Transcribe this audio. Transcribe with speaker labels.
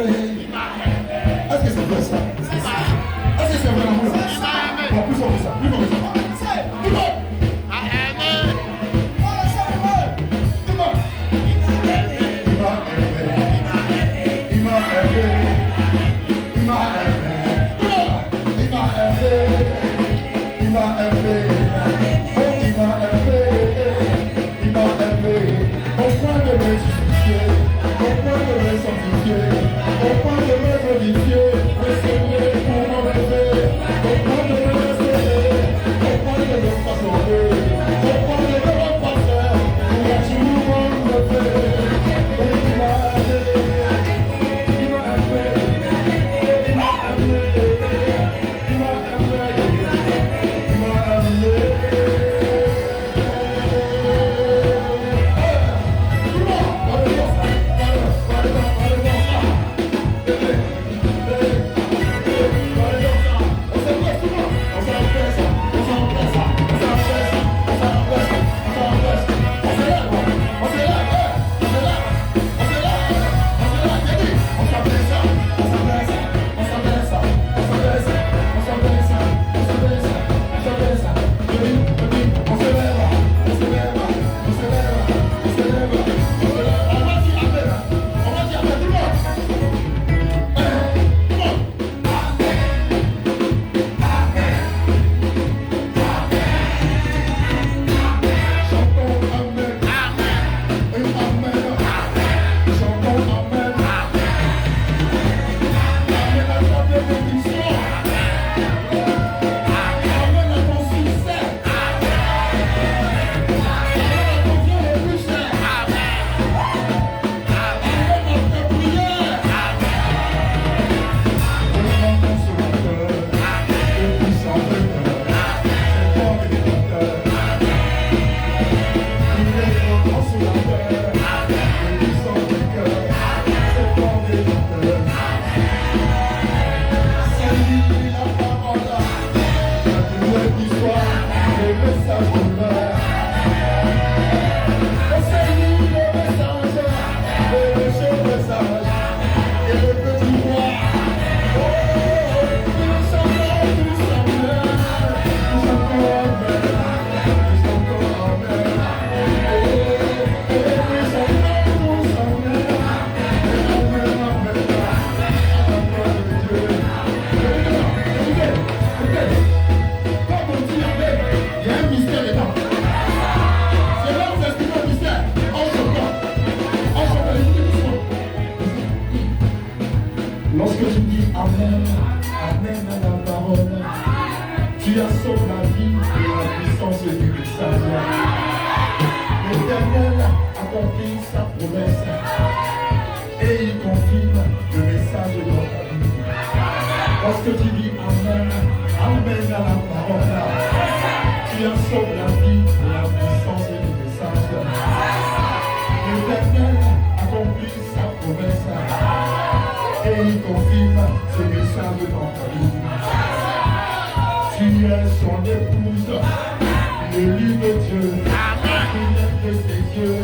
Speaker 1: Est-ce que c'est vrai ça? Est-ce que c'est vrai l'amour? Bon, plus fort que ça, plus fort que ça. Tout le monde! Lorsque tu dis Amen, Amen à la parole, tu assommes la vie et la puissance du message. L'Éternel accomplit sa promesse et il confirme le message de notre vie. Lorsque tu dis Amen, Amen à la parole, tu assommes la vie et la puissance du message. L'Éternel accomplit sa promesse et il confirme ce message dans ta vie. Tu es son épouse, le lit de Dieu, la prière de ses yeux.